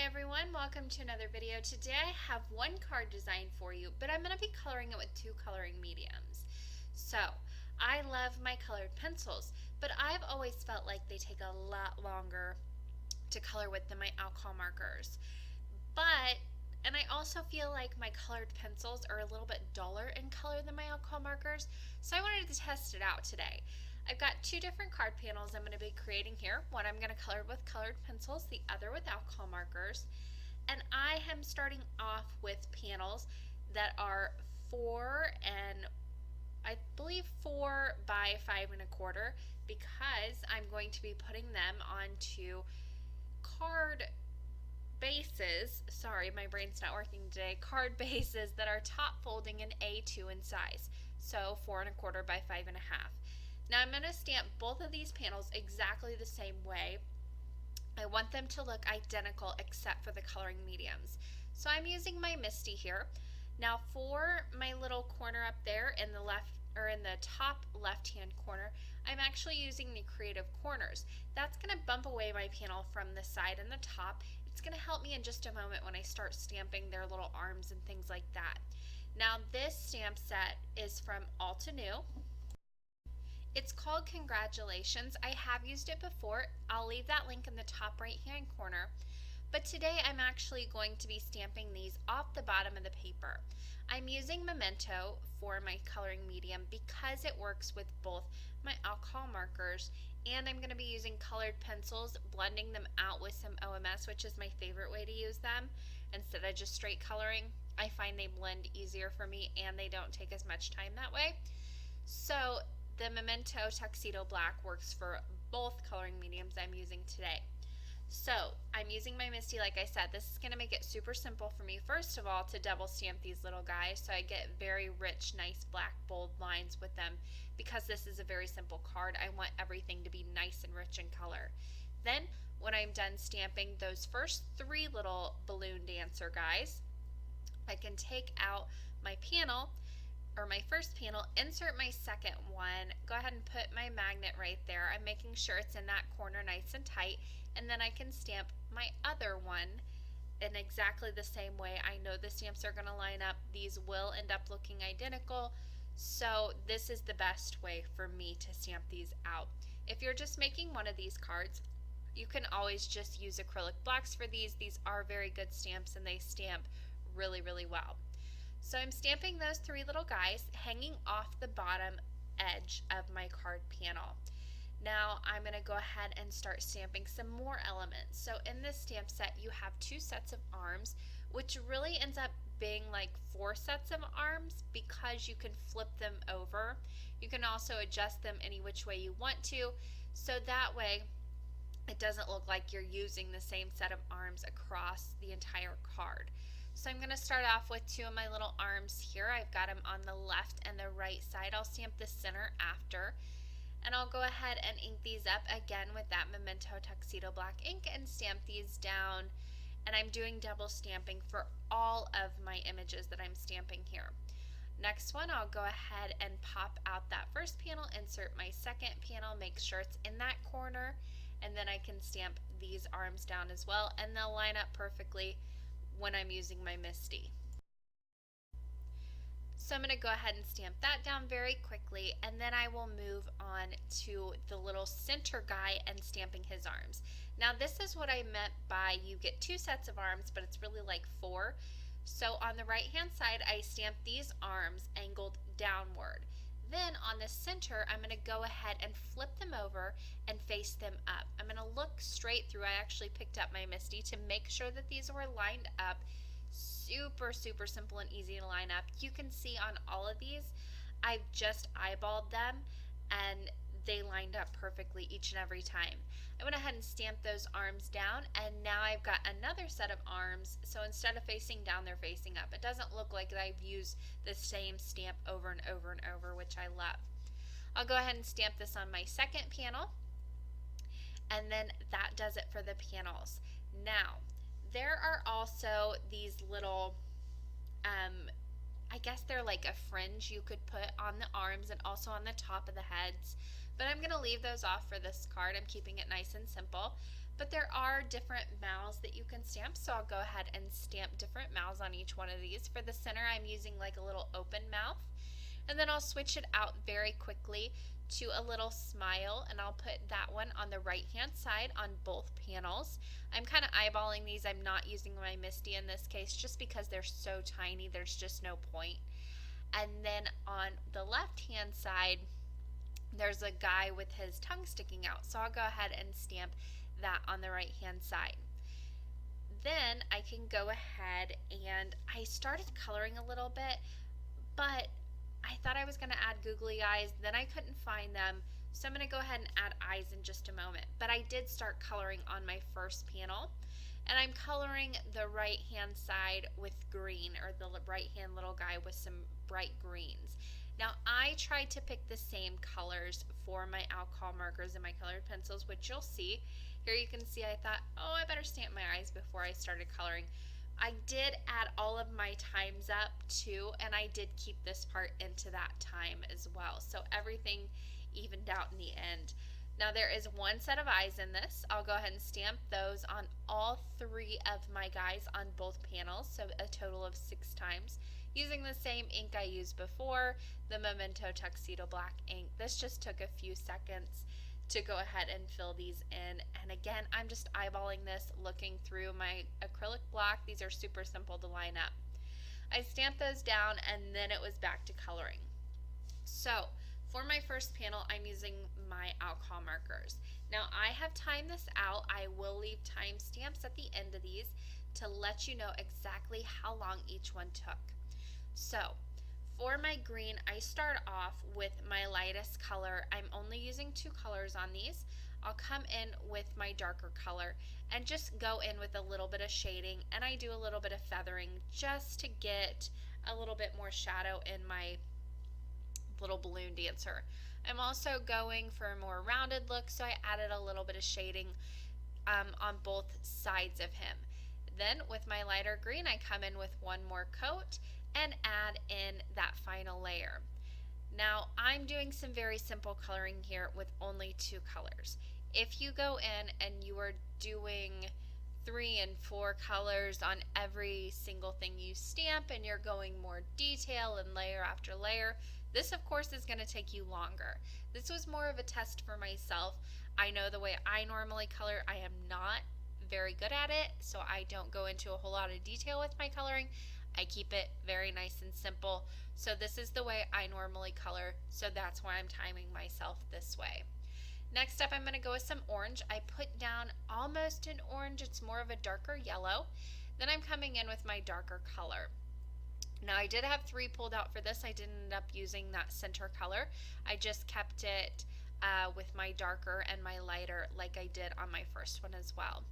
everyone, welcome to another video. Today I have one card design for you, but I'm going to be coloring it with two coloring mediums. So, I love my colored pencils, but I've always felt like they take a lot longer to color with than my alcohol markers. And I also feel like my colored pencils are a little bit duller in color than my alcohol markers, so I wanted to test it out today. I've got two different card panels I'm going to be creating here. One I'm going to color with colored pencils, the other with alcohol markers. And I am starting off with panels that are 4 and I believe 4 by 5 1/4 because I'm going to be putting them onto card bases, sorry my brain's not working today, card bases that are top folding in A2 in size, so 4 1/4 by 5 1/2. Now I'm going to stamp both of these panels exactly the same way. I want them to look identical except for the coloring mediums. So I'm using my Misty here. Now for my little corner up there in the left or in the top left hand corner, I'm actually using the Creative Corners. That's going to bump away my panel from the side and the top. It's going to help me in just a moment when I start stamping their little arms and things like that. Now this stamp set is from Alta New. It's called Congratulations. I have used it before. I'll leave that link in the top right hand corner. But today I'm actually going to be stamping these off the bottom of the paper. I'm using Memento for my coloring medium because it works with both my alcohol markers, and I'm going to be using colored pencils, blending them out with some OMS, which is my favorite way to use them, instead of just straight coloring. I find they blend easier for me and they don't take as much time that way. So the Memento Tuxedo Black works for both coloring mediums I'm using today. So I'm using my Misty, like I said. This is going to make it super simple for me, first of all, to double stamp these little guys so I get very rich, nice, black, bold lines with them. Because this is a very simple card, I want everything to be nice and rich in color. Then, when I'm done stamping those first 3 little balloon dancer guys, I can take out my panel, or my first panel, insert my second one, go ahead and put my magnet right there. I'm making sure it's in that corner nice and tight, and then I can stamp my other one in exactly the same way. I know the stamps are going to line up. These will end up looking identical, so this is the best way for me to stamp these out. If you're just making one of these cards, you can always just use acrylic blocks for these. These are very good stamps and they stamp really, really well. So I'm stamping those 3 little guys hanging off the bottom edge of my card panel. Now I'm going to go ahead and start stamping some more elements. So in this stamp set you have 2 sets of arms, which really ends up being like 4 sets of arms because you can flip them over. You can also adjust them any which way you want to, so that way it doesn't look like you're using the same set of arms across the entire card. So I'm going to start off with 2 of my little arms here. I've got them on the left and the right side. I'll stamp the center after. And I'll go ahead and ink these up again with that Memento Tuxedo Black ink and stamp these down. And I'm doing double stamping for all of my images that I'm stamping here. Next one, I'll go ahead and pop out that first panel, insert my second panel, make sure it's in that corner, and then I can stamp these arms down as well, and they'll line up perfectly when I'm using my Misty. So I'm going to go ahead and stamp that down very quickly, and then I will move on to the little center guy and stamping his arms. Now this is what I meant by you get 2 sets of arms, but it's really like 4. So on the right hand side I stamp these arms angled downward. Then on the center I'm going to go ahead and flip them over and face them up. I'm going to look straight through. I actually picked up my Misty to make sure that these were lined up. Super, super simple and easy to line up. You can see on all of these, I've just eyeballed them and they lined up perfectly each and every time. I went ahead and stamped those arms down, and now I've got another set of arms, so instead of facing down, they're facing up. It doesn't look like I've used the same stamp over and over and over, which I love. I'll go ahead and stamp this on my second panel, and then that does it for the panels. Now, there are also these little, I guess they're like a fringe you could put on the arms and also on the top of the heads, but I'm going to leave those off for this card. I'm keeping it nice and simple. but there are different mouths that you can stamp, so I'll go ahead and stamp different mouths on each one of these. For the center, I'm using like a little open mouth, and then I'll switch it out very quickly to a little smile, and I'll put that one on the right hand side on both panels. I'm kind of eyeballing these. I'm not using my Misty in this case just because they're so tiny, there's just no point. And then on the left hand side, there's a guy with his tongue sticking out, so I'll go ahead and stamp that on the right hand side. Then I can go ahead, and I started coloring a little bit, but I thought I was going to add googly eyes, then I couldn't find them, so I'm going to go ahead and add eyes in just a moment. But I did start coloring on my first panel, and I'm coloring the right hand side with green, or the right hand little guy with some bright greens. Now I tried to pick the same colors for my alcohol markers and my colored pencils, which you'll see. Here you can see I thought, oh, I better stamp my eyes before I started coloring. I did add all of my times up too, and I did keep this part into that time as well. So everything evened out in the end. Now there is one set of eyes in this. I'll go ahead and stamp those on all three of my guys on both panels, so a total of 6 times, using the same ink I used before, the Memento Tuxedo Black ink. This just took a few seconds to go ahead and fill these in. And again, I'm just eyeballing this, looking through my acrylic block. These are super simple to line up. I stamped those down, and then it was back to coloring. So for my first panel, I'm using my alcohol markers. Now I have timed this out. I will leave time stamps at the end of these to let you know exactly how long each one took. So for my green, I start off with my lightest color. I'm only using 2 colors on these. I'll come in with my darker color and just go in with a little bit of shading, and I do a little bit of feathering just to get a little bit more shadow in my little balloon dancer. I'm also going for a more rounded look, so I added a little bit of shading on both sides of him. Then with my lighter green, I come in with one more coat and add in that final layer. Now I'm doing some very simple coloring here with only 2 colors. If you go in and you are doing 3 and 4 colors on every single thing you stamp, and you're going more detail and layer after layer, this of course is going to take you longer. This was more of a test for myself. I know the way I normally color, I am not very good at it, so I don't go into a whole lot of detail with my coloring. I keep it very nice and simple. So this is the way I normally color, so that's why I'm timing myself this way. Next up, I'm going to go with some orange. I put down almost an orange. It's more of a darker yellow. Then I'm coming in with my darker color. Now I did have 3 pulled out for this. I didn't end up using that center color. I just kept it with my darker and my lighter like I did on my first one as well.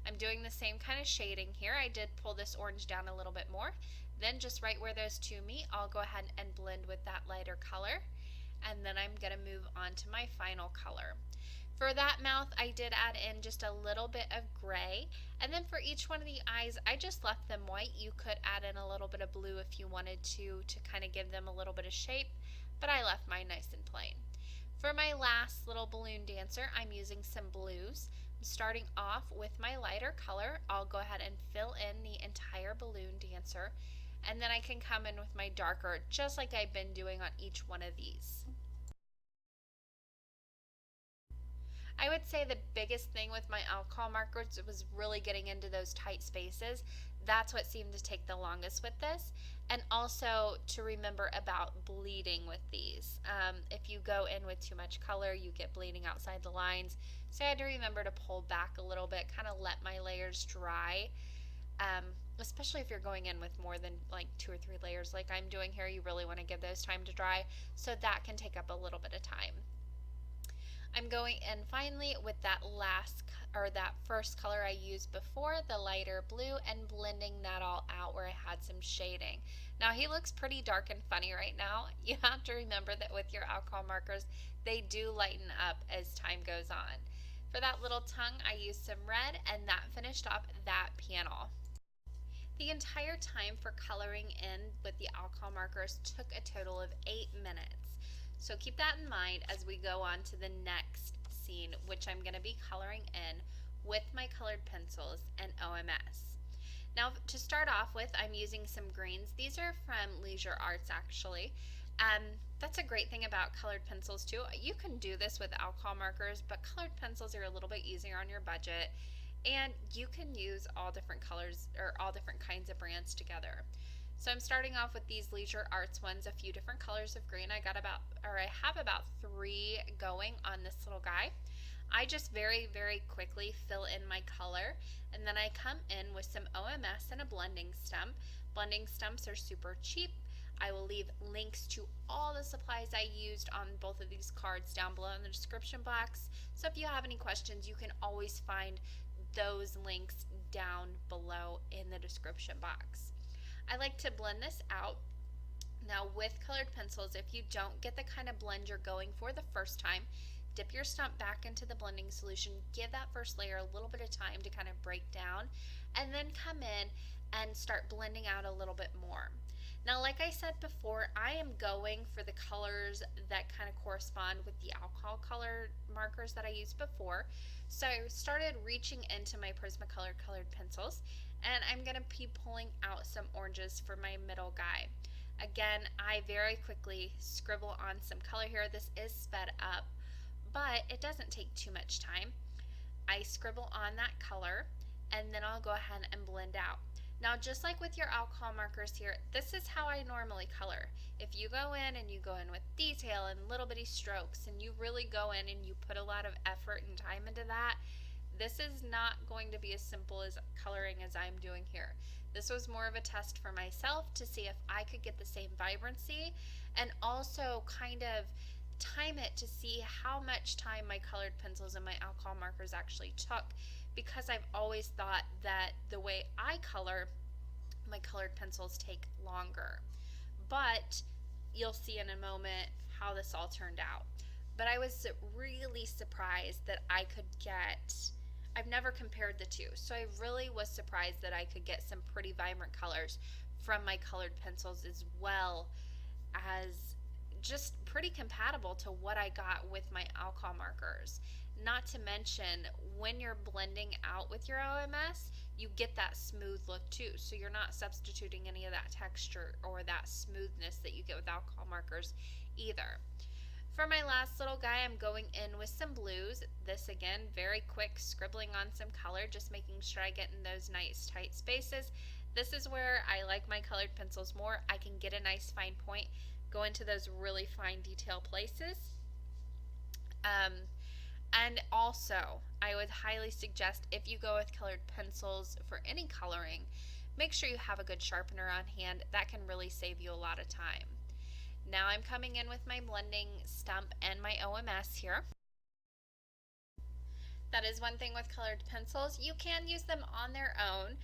I'm doing the same kind of shading here. I did pull this orange down a little bit more. Then just right where those 2 meet, I'll go ahead and blend with that lighter color. And then I'm going to move on to my final color. For that mouth, I did add in just a little bit of gray. And then for each one of the eyes, I just left them white. You could add in a little bit of blue if you wanted to kind of give them a little bit of shape, but I left mine nice and plain. For my last little balloon dancer, I'm using some blues. I'm starting off with my lighter color. I'll go ahead and fill in the entire balloon dancer, and then I can come in with my darker, just like I've been doing on each one of these. I would say the biggest thing with my alcohol markers was really getting into those tight spaces. That's what seemed to take the longest with this. And also to remember about bleeding with these. If you go in with too much color, you get bleeding outside the lines. So I had to remember to pull back a little bit, kind of let my layers dry. Especially if you're going in with more than like 2 or 3 layers like I'm doing here, you really want to give those time to dry. So that can take up a little bit of time. I'm going in finally with that first color I used before, the lighter blue, and blending that all out where I had some shading. Now he looks pretty dark and funny right now. You have to remember that with your alcohol markers, they do lighten up as time goes on. For that little tongue, I used some red, and that finished off that panel. The entire time for coloring in with the alcohol markers took a total of 8 minutes. So keep that in mind as we go on to the next scene, which I'm going to be coloring in with my colored pencils and OMS. Now, to start off with, I'm using some greens. These are from Leisure Arts, actually. Um, that's a great thing about colored pencils, too. You can do this with alcohol markers, but colored pencils are a little bit easier on your budget, and you can use all different colors or all different kinds of brands together. So I'm starting off with these Leisure Arts ones, a few different colors of green. I have about 3 going on this little guy. I just very, very quickly fill in my color, and then I come in with some OMS and a blending stump. Blending stumps are super cheap. I will leave links to all the supplies I used on both of these cards down below in the description box. So if you have any questions, you can always find those links down below in the description box. I like to blend this out. Now, with colored pencils, if you don't get the kind of blend you're going for the first time, dip your stump back into the blending solution, give that first layer a little bit of time to kind of break down, and then come in and start blending out a little bit more. Now, like I said before, I am going for the colors that kind of correspond with the alcohol color markers that I used before. So I started reaching into my Prismacolor colored pencils, and I'm going to be pulling out some oranges for my middle guy. Again, I very quickly scribble on some color here. This is sped up, but it doesn't take too much time. I scribble on that color, and then I'll go ahead and blend out. Now, just like with your alcohol markers here, this is how I normally color. If you go in and you go in with detail and little bitty strokes, and you really go in and you put a lot of effort and time into that, this is not going to be as simple as coloring as I'm doing here. This was more of a test for myself to see if I could get the same vibrancy, and also kind of time it to see how much time my colored pencils and my alcohol markers actually took, because I've always thought that the way I color, my colored pencils take longer. But you'll see in a moment how this all turned out. But I was really surprised that I could get, I've never compared the two, so I really was surprised that I could get some pretty vibrant colors from my colored pencils, as well as just pretty compatible to what I got with my alcohol markers. Not to mention, when you're blending out with your OMS, you get that smooth look too, so you're not substituting any of that texture or that smoothness that you get with alcohol markers either. For my last little guy, I'm going in with some blues. This again, very quick, scribbling on some color, just making sure I get in those nice tight spaces. This is where I like my colored pencils more. I can get a nice fine point, go into those really fine detail places. And also, I would highly suggest, if you go with colored pencils for any coloring, make sure you have a good sharpener on hand. That can really save you a lot of time. Now I'm coming in with my blending stump and my OMS here. That is one thing with colored pencils. You can use them on their own,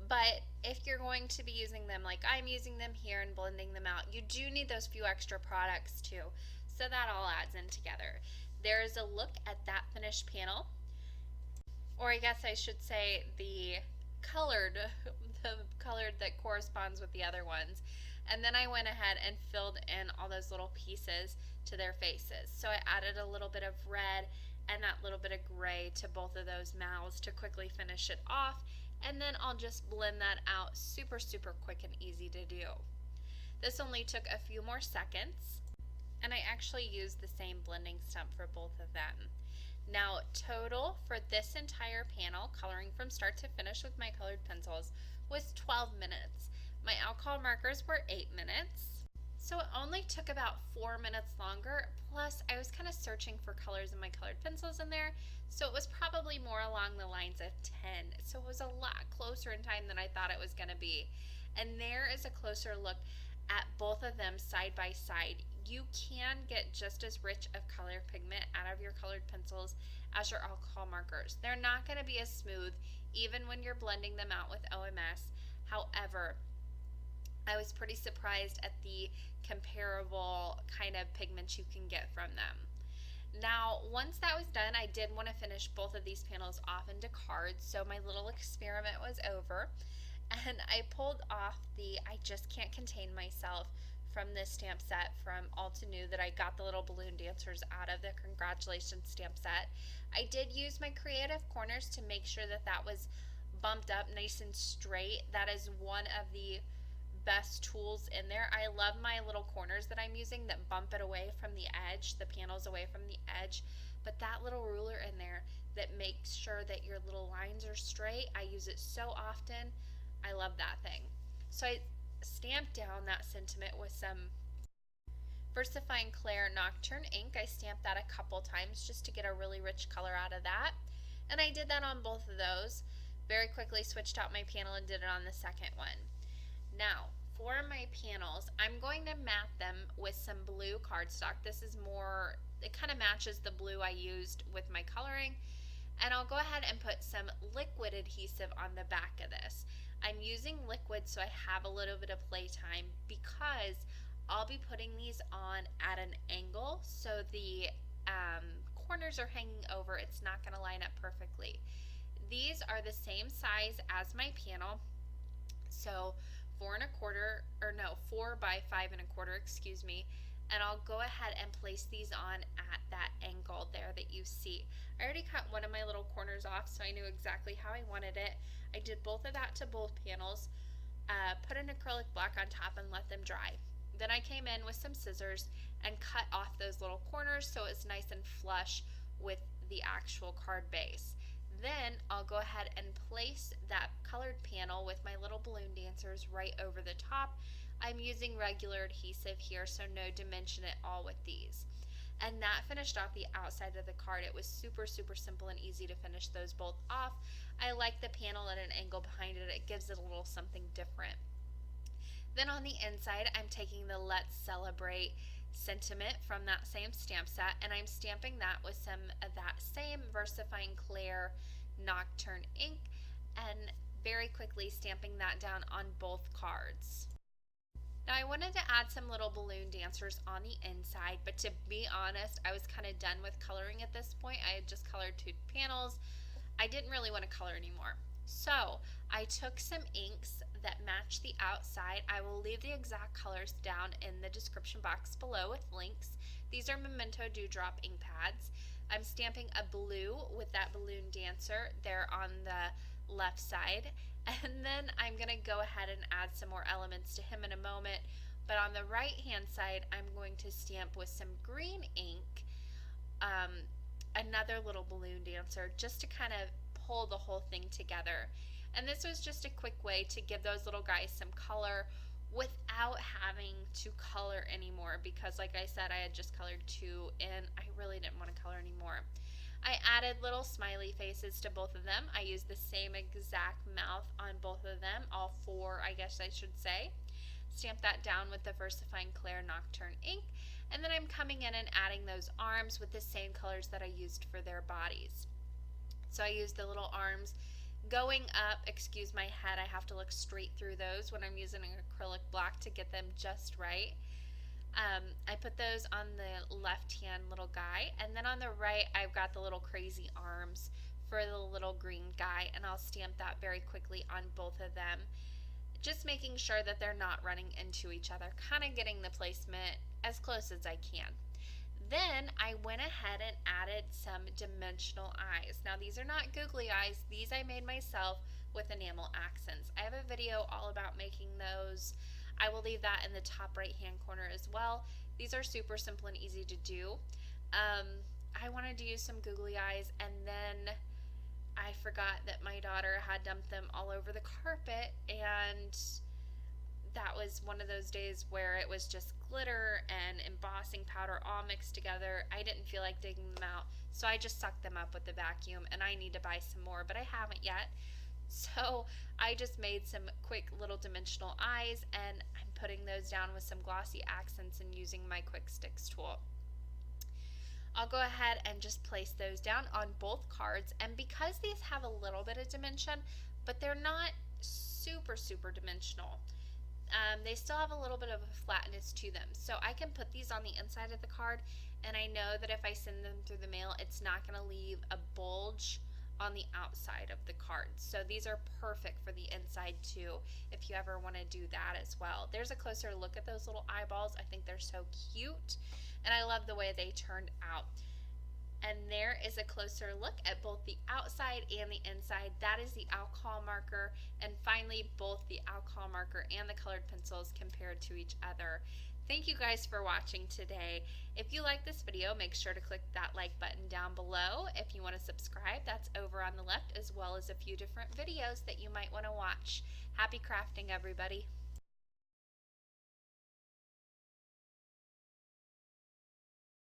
but if you're going to be using them like I'm using them here and blending them out, you do need those few extra products too. So that all adds in together. There is a look at that finished panel, or I guess I should say the colored that corresponds with the other ones. And then I went ahead and filled in all those little pieces to their faces. So I added a little bit of red and that little bit of gray to both of those mouths to quickly finish it off, and then I'll just blend that out super quick and easy to do. This only took a few more seconds, and I actually used the same blending stump for both of them. Now, total for this entire panel, coloring from start to finish with my colored pencils, was 12 minutes. My alcohol markers were 8 minutes. So it only took about 4 minutes longer, plus I was kind of searching for colors in my colored pencils in there, so it was probably more along the lines of 10. So it was a lot closer in time than I thought it was going to be. And there is a closer look at both of them side by side. You can get just as rich of color pigment out of your colored pencils as your alcohol markers. They're not going to be as smooth even when you're blending them out with OMS. However, I was pretty surprised at the comparable kind of pigments you can get from them. Now, once that was done, I did want to finish both of these panels off into cards, so my little experiment was over, and I pulled off the I Just Can't Contain Myself from this stamp set from Alta New that I got the little balloon dancers out of, the congratulations stamp set. I did use my creative corners to make sure that that was bumped up nice and straight. That is one of the best tools in there. I love my little corners that I'm using that bump it away from the edge, the panels away from the edge, but that little ruler in there that makes sure that your little lines are straight, I use it so often. I love that thing. So I stamped down that sentiment with some VersaFine Clair Nocturne ink. I stamped that a couple times just to get a really rich color out of that. And I did that on both of those. Very quickly switched out my panel and did it on the second one. Now, for my panels, I'm going to mat them with some blue cardstock. This is more, it kind of matches the blue I used with my coloring. And I'll go ahead and put some liquid adhesive on the back of this. I'm using liquid so I have a little bit of playtime because I'll be putting these on at an angle so the corners are hanging over. It's not going to line up perfectly. These are the same size as my panel, so 4 by 5 1/4, excuse me, and I'll go ahead and place these on at that angle there that you see. I already cut one of my little corners off, so I knew exactly how I wanted it. I did both of that to both panels, put an acrylic black on top and let them dry. Then I came in with some scissors and cut off those little corners so it's nice and flush with the actual card base. Then I'll go ahead and place that colored panel with my little balloon dancers right over the top. I'm using regular adhesive here, so no dimension at all with these. And that finished off the outside of the card. It was super, super simple and easy to finish those both off. I like the panel at an angle behind it. It gives it a little something different. Then on the inside, I'm taking the Let's Celebrate sentiment from that same stamp set, and I'm stamping that with some of that same VersaFine Clair Nocturne ink, and very quickly stamping that down on both cards. Now I wanted to add some little balloon dancers on the inside, but to be honest, I was kind of done with coloring at this point. I had just colored 2 panels. I didn't really want to color anymore. So I took some inks that match the outside. I will leave the exact colors down in the description box below with links. These are Memento Dewdrop ink pads. I'm stamping a blue with that balloon dancer there on the left side, and then I'm going to go ahead and add some more elements to him in a moment. But on the right hand side, I'm going to stamp with some green ink another little balloon dancer just to kind of pull the whole thing together. And this was just a quick way to give those little guys some color without having to color anymore, because like I said, I had just colored 2 and I really didn't want to color anymore. I added little smiley faces to both of them. I used the same exact mouth on both of them, all 4 I guess I should say. Stamp that down with the VersaFine Clair Nocturne ink, and then I'm coming in and adding those arms with the same colors that I used for their bodies. So I used the little arms going up, excuse my head, I have to look straight through those when I'm using an acrylic black to get them just right. I put those on the left hand little guy, and then on the right I've got the little crazy arms for the little green guy, and I'll stamp that very quickly on both of them, just making sure that they're not running into each other, kind of getting the placement as close as I can. Then I went ahead and added some dimensional eyes. Now these are not googly eyes, these I made myself with enamel accents. I have a video all about making those. I will leave that in the top right hand corner as well. These are super simple and easy to do. I wanted to use some googly eyes, and then I forgot that my daughter had dumped them all over the carpet, and that was one of those days where it was just glitter and embossing powder all mixed together. I didn't feel like digging them out, so I just sucked them up with the vacuum, and I need to buy some more, but I haven't yet. So I just made some quick little dimensional eyes, and I'm putting those down with some glossy accents and using my quick sticks tool. I'll go ahead and just place those down on both cards, and because these have a little bit of dimension, but they're not super dimensional, they still have a little bit of a flatness to them. So I can put these on the inside of the card, and I know that if I send them through the mail, it's not going to leave a bulge on the outside of the cards. So these are perfect for the inside too, if you ever want to do that as well. There's a closer look at those little eyeballs. I think they're so cute, and I love the way they turned out. And there is a closer look at both the outside and the inside. That is the alcohol marker, and finally both the alcohol marker and the colored pencils compared to each other. Thank you guys for watching today. If you like this video, make sure to click that like button down below. If you want to subscribe, that's over on the left, as well as a few different videos that you might want to watch. Happy crafting, everybody.